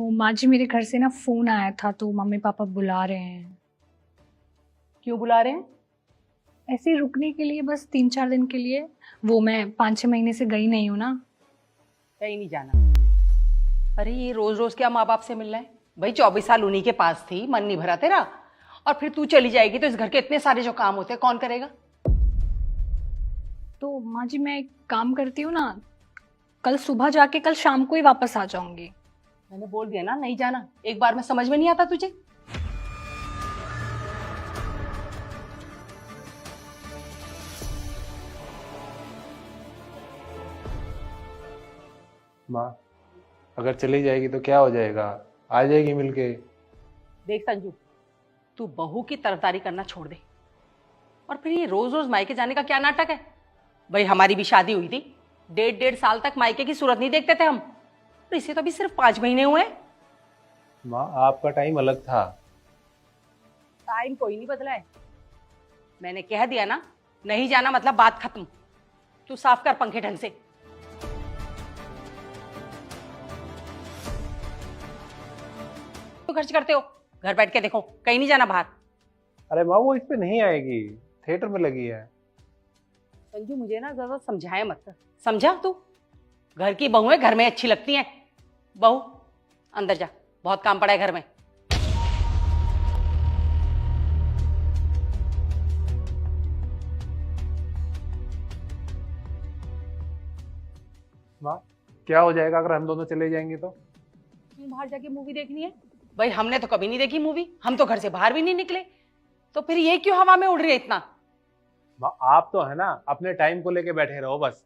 वो माँ जी मेरे घर से ना फोन आया था तो मम्मी पापा बुला रहे हैं। क्यों बुला रहे हैं? ऐसे ही रुकने के लिए, बस 3-4 दिन के लिए। वो मैं 5-6 महीने से गई नहीं हूँ ना। कहीं नहीं जाना। अरे ये रोज रोज क्या माँ बाप से मिलना है? भाई 24 साल उन्हीं के पास थी, मन नहीं भरा तेरा? और फिर तू चली जाएगी तो इस घर के इतने सारे जो काम होते हैं कौन करेगा? तो माँ जी मैं एक काम करती हूँ ना, कल सुबह जाके कल शाम को ही वापस आ जाऊंगी। मैंने बोल दिया ना नहीं जाना। एक बार में समझ में नहीं आता तुझे? माँ, अगर चली जाएगी तो क्या हो जाएगा? आ जाएगी मिलके। देख संजू, तू बहू की तरफदारी करना छोड़ दे। और फिर ये रोज रोज मायके जाने का क्या नाटक है? भाई हमारी भी शादी हुई थी, 1.5 साल तक मायके की सूरत नहीं देखते थे हम, और इसे तो अभी सिर्फ 5 महीने हुए हैं। माँ, आपका टाइम अलग था। टाइम कोई नहीं बदला है। मैंने कह दिया ना, नहीं जाना मतलब बात खत्म। तू साफ कर पंखे ढंग से। तो खर्च करते हो, घर बैठ के देखो, कहीं नहीं जाना बाहर। अरे माँ, वो इस पे नहीं आएगी, थिएटर में लगी है। संजू मुझे ना ज्यादा समझाए मत कर। समझा तू? घर की बहू है, घर में अच्छी लगती है। बहू अंदर जा, बहुत काम पड़ा है घर में। माँ, क्या हो जाएगा अगर हम दोनों चले जाएंगे तो? क्यों बाहर जाके मूवी देखनी है? भाई हमने तो कभी नहीं देखी मूवी, हम तो घर से बाहर भी नहीं निकले, तो फिर ये क्यों हवा में उड़ रही है इतना? माँ, आप तो है ना अपने टाइम को लेके बैठे रहो बस।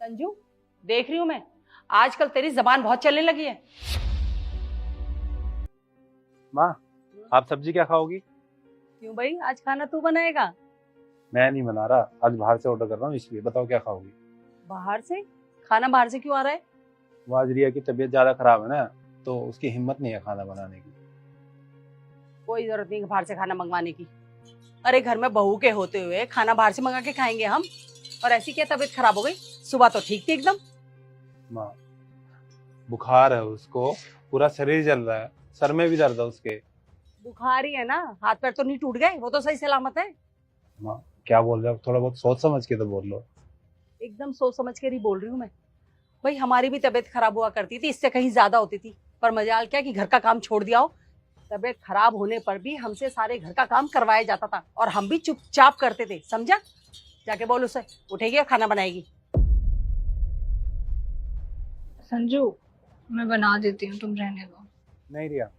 संजू देख रही हूं मैं, आजकल तेरी जबान बहुत चलने लगी है। माँ, आप सब्जी क्या खाओगी? क्यों भाई, आज खाना तू बनाएगा? मैं नहीं बना रहा, आज बाहर से ऑर्डर कर रहा हूँ, इसलिए बताओ क्या खाओगी? बाहर से? खाना बाहर से क्यों आ रहा है? वो आज रिया की तबीयत ज्यादा खराब है ना, तो उसकी हिम्मत नहीं है खाना बनाने की। कोई जरूरत नहीं बाहर से खाना मंगवाने की। अरे घर में बहू के होते हुए खाना बाहर से मंगा के खाएंगे हम? और ऐसी क्या तबीयत खराब हो गई? सुबह तो ठीक थी एकदम। माँ, बुखार है उसको, पूरा शरीर जल रहा है, सर में भी दर्द है उसके। बुखार ही है ना, हाथ पैर तो नहीं टूट गए? वो तो सही सलामत है। माँ, क्या बोल रहे हो? थोड़ा बहुत सोच समझ के तो बोल लो। एकदम सोच समझ के नहीं बोल रही हूँ मैं। भाई हमारी भी तबीयत खराब हुआ करती थी, इससे कहीं ज्यादा होती थी, पर मजाल क्या कि घर का काम छोड़ दिया हो। तबीयत खराब होने पर भी हमसे सारे घर का काम करवाया जाता था, और हम भी चुपचाप करते थे, समझा? जाके बोल उसे, उठेगी और खाना बनाएगी। संजू मैं बना देती हूँ, तुम रहने दो। नहीं रिया,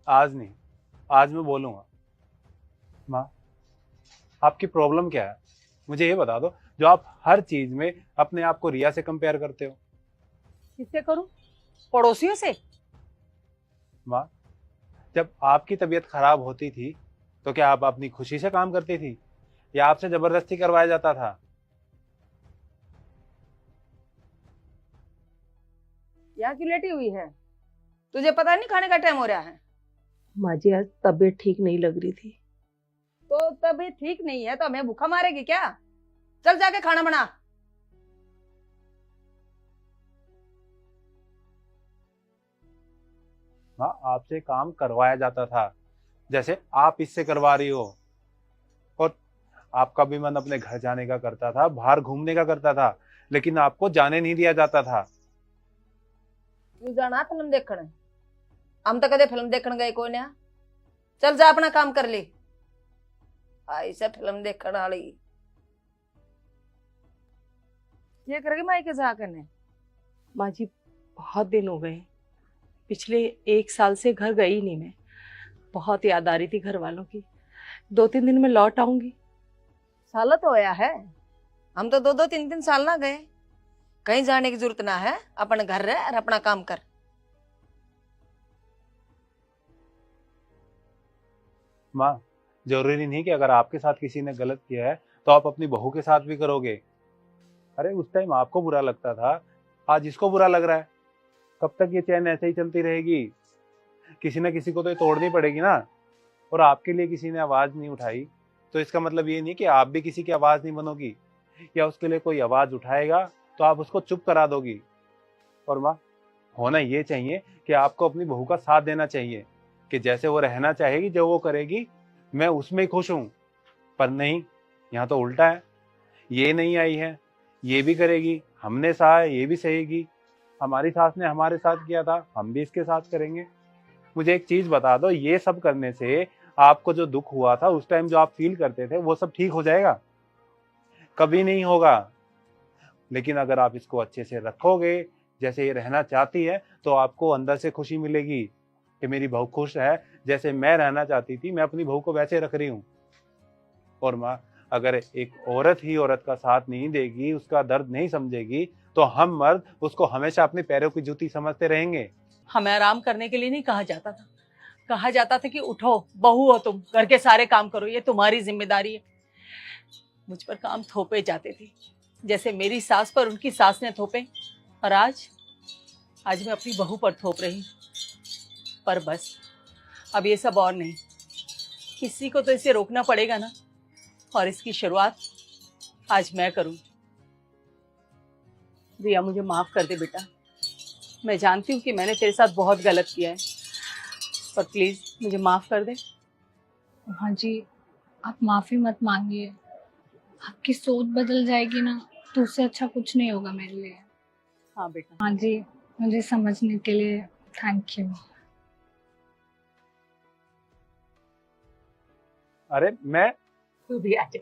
आज नहीं, आज मैं बोलूंगा। माँ, आपकी प्रॉब्लम क्या है? मुझे ये बता दो, जो आप हर चीज में अपने आप को रिया से कंपेयर करते हो। किससे करूं? पड़ोसियों से? माँ, जब आपकी तबीयत खराब होती थी तो क्या आप अपनी खुशी से काम करती थी या आपसे जबरदस्ती करवाया जाता था? यहाँ क्यों लेटी हुई है? तुझे पता नहीं खाने का टाइम हो रहा है? माँ जी आज तबीयत ठीक नहीं लग रही थी। तो तबीयत ठीक नहीं है तो हमें भूखा मारेगी क्या? चल जाके खाना बना। माँ, आपसे काम करवाया जाता था, जैसे आप इससे करवा रही हो। और आपका भी मन अपने घर जाने का करता था, बाहर घूमने का करता था, लेकिन आपको जाने नहीं दिया जाता था। क्यों जाना फिल्म देखने? हम तो कदे फिल्म देखने गए कोई ना। चल जा अपना काम कर ले। आई से फिल्म देखने वाली ये करेगी माई के जाकर ने। माँ जी बहुत दिन हो गए, पिछले 1 साल से घर गई नहीं मैं। बहुत याद आ रही थी घर वालों की। 2-3 दिन में लौट आऊंगी। साल तो होया है, हम तो 2-2 3 साल ना गए। कहीं जाने की जरूरत ना है, अपन घर रह और अपना काम कर। माँ, जरूरी नहीं कि अगर आपके साथ किसी ने गलत किया है तो आप अपनी बहू के साथ भी करोगे। अरे उस टाइम आपको बुरा लगता था, आज इसको बुरा लग रहा है। कब तक ये चैन ऐसे ही चलती रहेगी? किसी ना किसी को तो ये तोड़नी पड़ेगी ना। और आपके लिए किसी ने आवाज नहीं उठाई तो इसका मतलब ये नहीं कि आप भी किसी की आवाज नहीं बनोगी, या उसके लिए कोई आवाज उठाएगा तो आप उसको चुप करा दोगी। और माँ, होना ये चाहिए कि आपको अपनी बहू का साथ देना चाहिए, कि जैसे वो रहना चाहेगी, जो वो करेगी मैं उसमें ही खुश हूँ। पर नहीं, यहाँ तो उल्टा है। ये नहीं आई है, ये भी करेगी, हमने सहा है, ये भी सहेगी। हमारी सास ने हमारे साथ किया था, हम भी इसके साथ करेंगे। मुझे एक चीज बता दो, ये सब करने से आपको जो दुख हुआ था उस टाइम, जो आप फील करते थे, वो सब ठीक हो जाएगा? कभी नहीं होगा। लेकिन अगर आप इसको अच्छे से रखोगे, जैसे ये रहना चाहती है, तो आपको अंदर से खुशी मिलेगी कि मेरी बहू खुश है, जैसे मैं रहना चाहती थी, मैं अपनी बहू को वैसे रख रही हूँ। और माँ, अगर एक औरत ही औरत का साथ नहीं देगी, उसका दर्द नहीं समझेगी, तो हम मर्द उसको हमेशा अपने पैरों की जूती समझते रहेंगे। हमें आराम करने के लिए नहीं कहा जाता था, कहा जाता था कि उठो, बहू हो तुम, घर के सारे काम करो, ये तुम्हारी जिम्मेदारी है। मुझ पर काम थोपे जाते थे, जैसे मेरी सास पर उनकी सास ने थोपे। और आज मैं अपनी बहू पर थोप रही हूँ। पर बस, अब ये सब और नहीं, किसी को तो इसे रोकना पड़ेगा ना, और इसकी शुरुआत आज मैं करूँ। रिया, मुझे माफ कर दे बेटा। मैं जानती हूँ कि मैंने तेरे साथ बहुत गलत किया है, पर प्लीज मुझे माफ कर दे। हाँ जी, आप माफ़ी मत मांगिए। आपकी सोच बदल जाएगी ना, तो उससे अच्छा कुछ नहीं होगा मेरे लिए। हाँ बेटा। हाँ जी, मुझे समझने के लिए थैंक यू। अरे मैं तू भी आ जा।